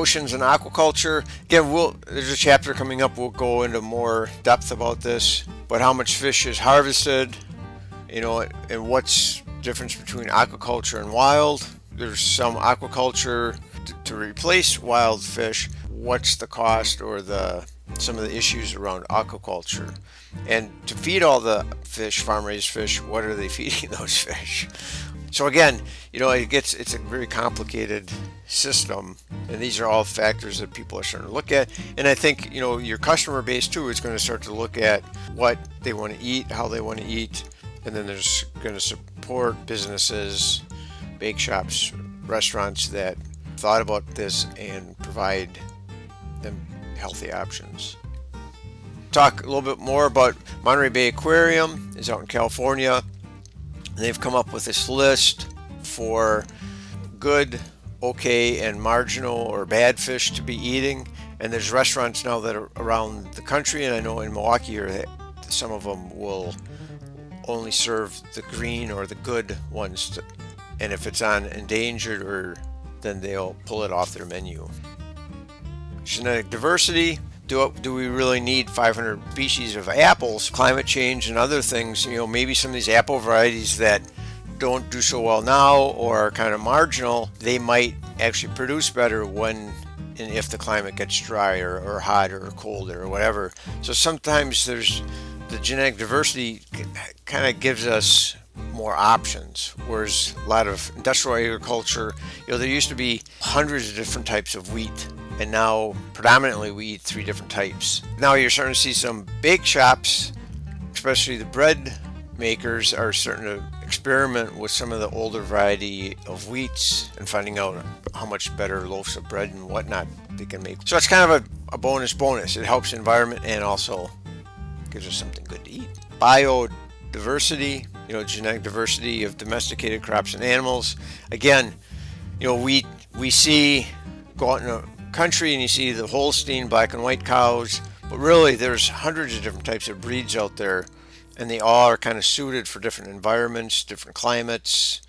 oceans and aquaculture. Again, there's a chapter coming up. We'll go into more depth about this. But how much fish is harvested, and what's the difference between aquaculture and wild. There's some aquaculture to replace wild fish. What's the cost or some of the issues around aquaculture? And to feed all the fish, farm-raised fish, what are they feeding those fish? So again, it's a very complicated system, and these are all factors that people are starting to look at. And I think, your customer base too is going to start to look at what they want to eat, how they want to eat, and then there's going to support businesses, bake shops, restaurants that thought about this and provide them healthy options. Talk a little bit more about Monterey Bay Aquarium is out in California. They've come up with this list for good, okay, and marginal or bad fish to be eating. And there's restaurants now that are around the country, and I know in Milwaukee some of them will only serve the green or the good ones. And if it's on endangered, then they'll pull it off their menu. Genetic diversity. Do we really need 500 species of apples? Climate change and other things, maybe some of these apple varieties that don't do so well now or are kind of marginal, they might actually produce better when and if the climate gets drier or hotter or colder or whatever. So sometimes there's the genetic diversity kind of gives us more options, whereas a lot of industrial agriculture, there used to be hundreds of different types of wheat, and now predominantly we eat 3 different types. Now you're starting to see some bake shops, especially the bread makers, are starting to experiment with some of the older variety of wheats and finding out how much better loaves of bread and whatnot they can make. So it's kind of a bonus. It helps the environment and also gives us something good to eat. Biodiversity, genetic diversity of domesticated crops and animals. Again, we see, go out in a country and you see the Holstein black and white cows, but really there's hundreds of different types of breeds out there, and they all are kind of suited for different environments, different climates.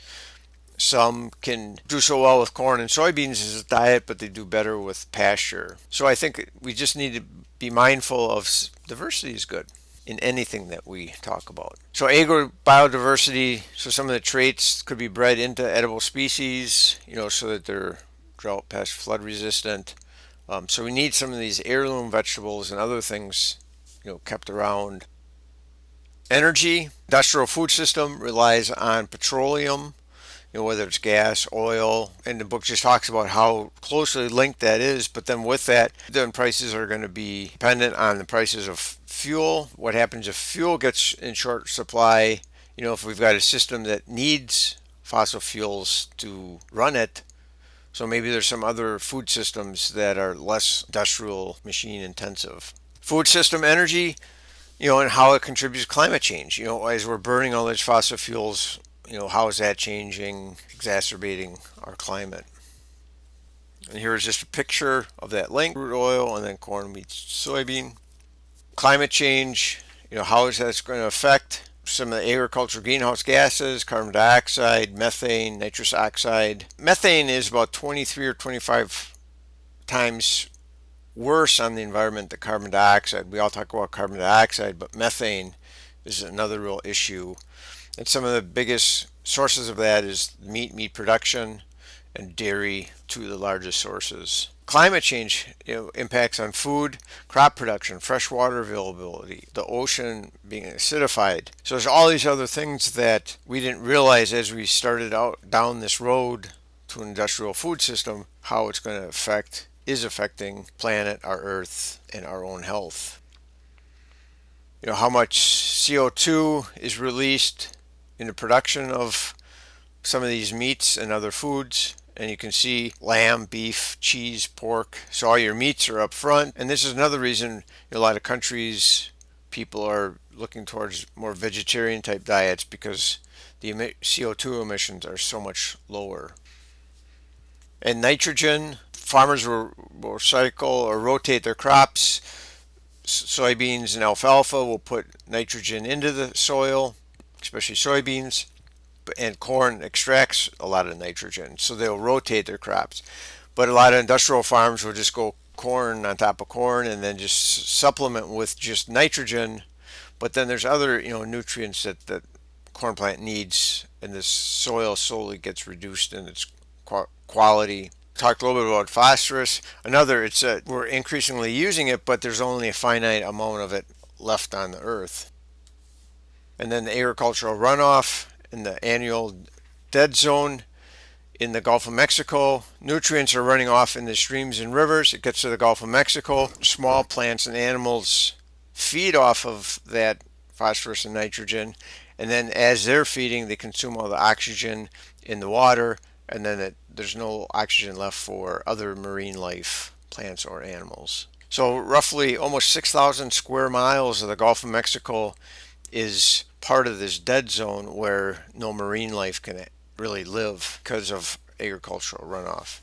Some can do so well with corn and soybeans as a diet, but they do better with pasture. So I think we just need to be mindful of diversity is good in anything that we talk about. So agrobiodiversity, so some of the traits could be bred into edible species, so that they're drought, pest, flood resistant. So we need some of these heirloom vegetables and other things, kept around. Energy, industrial food system relies on petroleum, whether it's gas, oil, and the book just talks about how closely linked that is. But then with that, then prices are going to be dependent on the prices of fuel. What happens if fuel gets in short supply? If we've got a system that needs fossil fuels to run it, so maybe there's some other food systems that are less industrial machine intensive. Food system energy, and how it contributes to climate change. As we're burning all these fossil fuels, how is that changing, exacerbating our climate? And here is just a picture of that link, crude oil, and then corn, wheat, soybean. Climate change, how is that going to affect some of the agricultural greenhouse gases, carbon dioxide, methane, nitrous oxide. Methane is about 23 or 25 times worse on the environment than carbon dioxide. We all talk about carbon dioxide, but methane is another real issue. And some of the biggest sources of that is meat production, and dairy, 2 of the largest sources. Climate change impacts on food, crop production, fresh water availability, the ocean being acidified. So there's all these other things that we didn't realize as we started out down this road to an industrial food system, how it's going to is affecting planet, our earth, and our own health. How much CO2 is released in the production of some of these meats and other foods. And you can see lamb, beef, cheese, pork. So all your meats are up front. And this is another reason in a lot of countries people are looking towards more vegetarian type diets, because the CO2 emissions are so much lower. And nitrogen, farmers will cycle or rotate their crops. Soybeans and alfalfa will put nitrogen into the soil, especially soybeans. And corn extracts a lot of nitrogen, so they'll rotate their crops. But a lot of industrial farms will just go corn on top of corn and then just supplement with just nitrogen. But then there's other, nutrients that corn plant needs, and the soil slowly gets reduced in its quality. Talked a little bit about phosphorus. We're increasingly using it, but there's only a finite amount of it left on the earth. And then the agricultural runoff in the annual dead zone in the Gulf of Mexico. Nutrients are running off in the streams and rivers. It gets to the Gulf of Mexico. Small plants and animals feed off of that phosphorus and nitrogen. And then as they're feeding, they consume all the oxygen in the water. And then there's no oxygen left for other marine life, plants or animals. So roughly almost 6,000 square miles of the Gulf of Mexico is part of this dead zone where no marine life can really live because of agricultural runoff.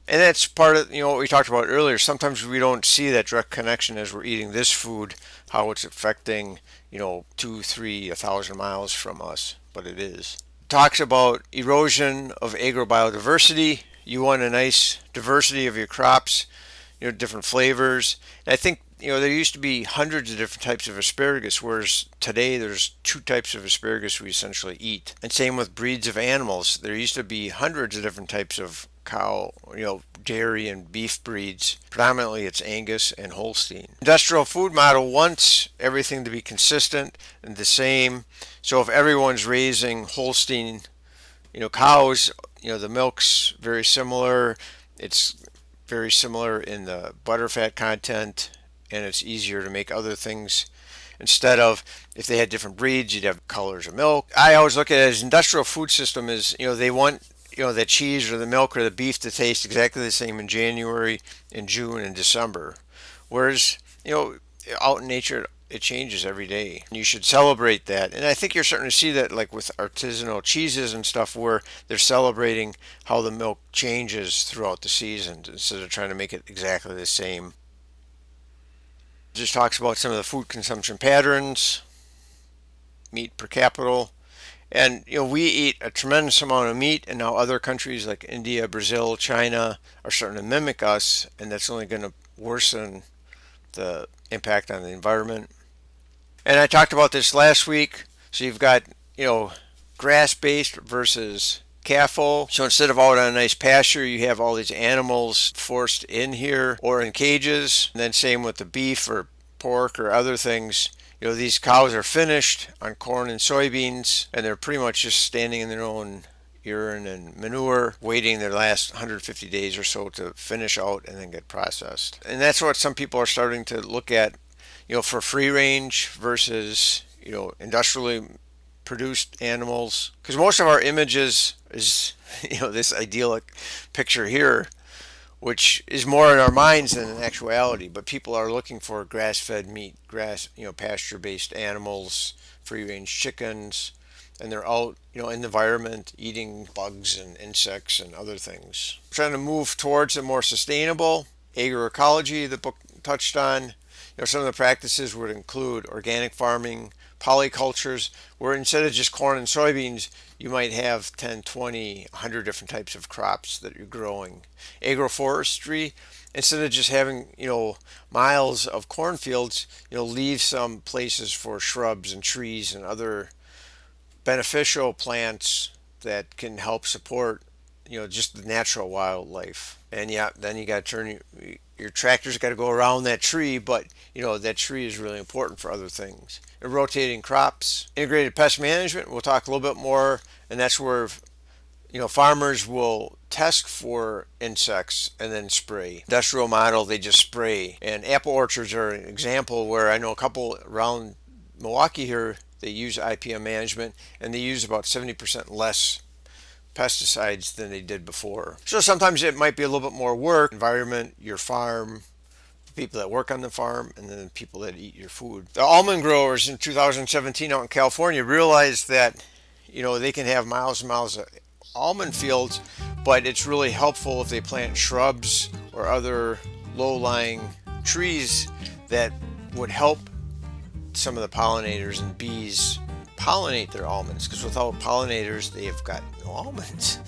And that's part of what we talked about earlier. Sometimes we don't see that direct connection as we're eating this food, how it's affecting 2, 3, 1,000 miles from us, but it is. Talks about erosion of agrobiodiversity. You want a nice diversity of your crops, different flavors. And I think there used to be hundreds of different types of asparagus, whereas today there's 2 types of asparagus we essentially eat. And same with breeds of animals. There used to be hundreds of different types of cow, dairy and beef breeds. Predominantly it's Angus and Holstein. Industrial food model wants everything to be consistent and the same. So if everyone's raising Holstein, cows, the milk's very similar. It's very similar in the butterfat content, and it's easier to make other things. Instead of, if they had different breeds, you'd have colors of milk. I always look at it as industrial food system is, they want, the cheese or the milk or the beef to taste exactly the same in January, in June, and December. Whereas, out in nature, it changes every day. You should celebrate that. And I think you're starting to see that like with artisanal cheeses and stuff where they're celebrating how the milk changes throughout the season instead of trying to make it exactly the same. It just talks about some of the food consumption patterns, meat per capita. And we eat a tremendous amount of meat, and now other countries like India, Brazil, China are starting to mimic us, and that's only going to worsen the impact on the environment. And I talked about this last week. So you've got, grass-based versus CAFO. So instead of out on a nice pasture, you have all these animals forced in here or in cages. And then same with the beef or pork or other things. These cows are finished on corn and soybeans, and they're pretty much just standing in their own urine and manure, waiting their last 150 days or so to finish out and then get processed. And that's what some people are starting to look at, for free range versus, industrially produced animals. Because most of our images is, this idyllic picture here, which is more in our minds than in actuality. But people are looking for grass-fed meat, pasture-based animals, free-range chickens, and they're out, in the environment eating bugs and insects and other things. Trying to move towards a more sustainable agroecology, the book touched on. Some of the practices would include organic farming, polycultures, where instead of just corn and soybeans, you might have 10, 20, 100 different types of crops that you're growing. Agroforestry, instead of just having, miles of cornfields, leave some places for shrubs and trees and other beneficial plants that can help support, just the natural wildlife. And then you got to turn your tractor's got to go around that tree, but that tree is really important for other things. And rotating crops, integrated pest management, we'll talk a little bit more, and that's where farmers will test for insects and then spray. Industrial model, they just spray. And apple orchards are an example where I know a couple around Milwaukee here, they use IPM management, and they use about 70% less pesticides than they did before. So sometimes it might be a little bit more work, environment, your farm, the people that work on the farm, and then the people that eat your food. The almond growers in 2017 out in California realized that, they can have miles and miles of almond fields, but it's really helpful if they plant shrubs or other low-lying trees that would help some of the pollinators and bees pollinate their almonds, because without pollinators they have got no almonds.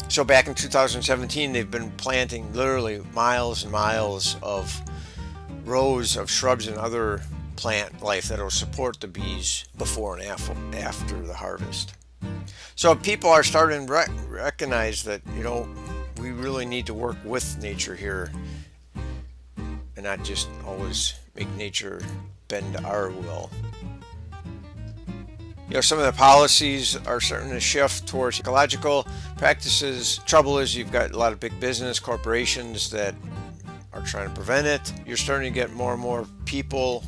So back in 2017, they've been planting literally miles and miles of rows of shrubs and other plant life that will support the bees before and after the harvest. So people are starting to recognize that, we really need to work with nature here and not just always make nature bend our will. Some of the policies are starting to shift towards ecological practices. Trouble is you've got a lot of big business corporations that are trying to prevent it. You're starting to get more and more people,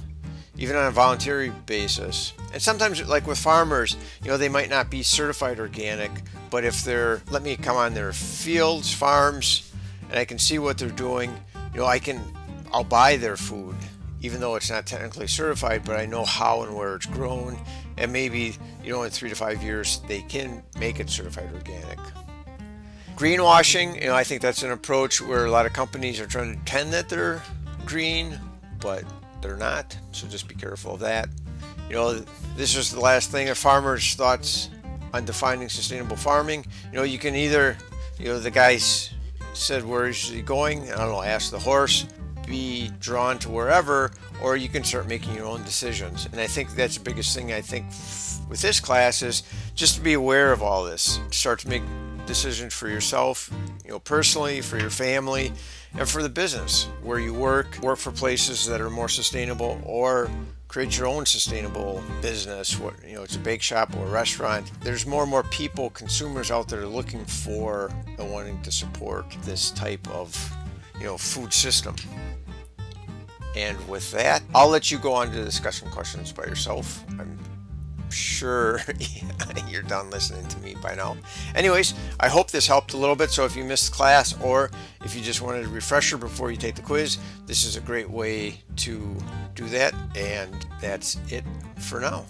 even on a voluntary basis. And sometimes, like with farmers, they might not be certified organic, but if they're, let me come on their fields, farms, and I can see what they're doing, I'll buy their food, even though it's not technically certified, but I know how and where it's grown. And maybe, in 3 to 5 years, they can make it certified organic. Greenwashing, I think that's an approach where a lot of companies are trying to pretend that they're green, but they're not. So just be careful of that. This is the last thing. A farmer's thoughts on defining sustainable farming. You can either, the guy said, where is he going? I don't know, ask the horse. Be drawn to wherever, or you can start making your own decisions. And I think that's the biggest thing with this class is just to be aware of all this. Start to make decisions for yourself, personally, for your family, and for the business where you work for places that are more sustainable, or create your own sustainable business. It's a bake shop or a restaurant. There's more and more people, consumers out there looking for and wanting to support this type of food system. And with that, I'll let you go on to the discussion questions by yourself. I'm sure you're done listening to me by now. Anyways, I hope this helped a little bit. So if you missed class, or if you just wanted a refresher before you take the quiz, this is a great way to do that. And that's it for now.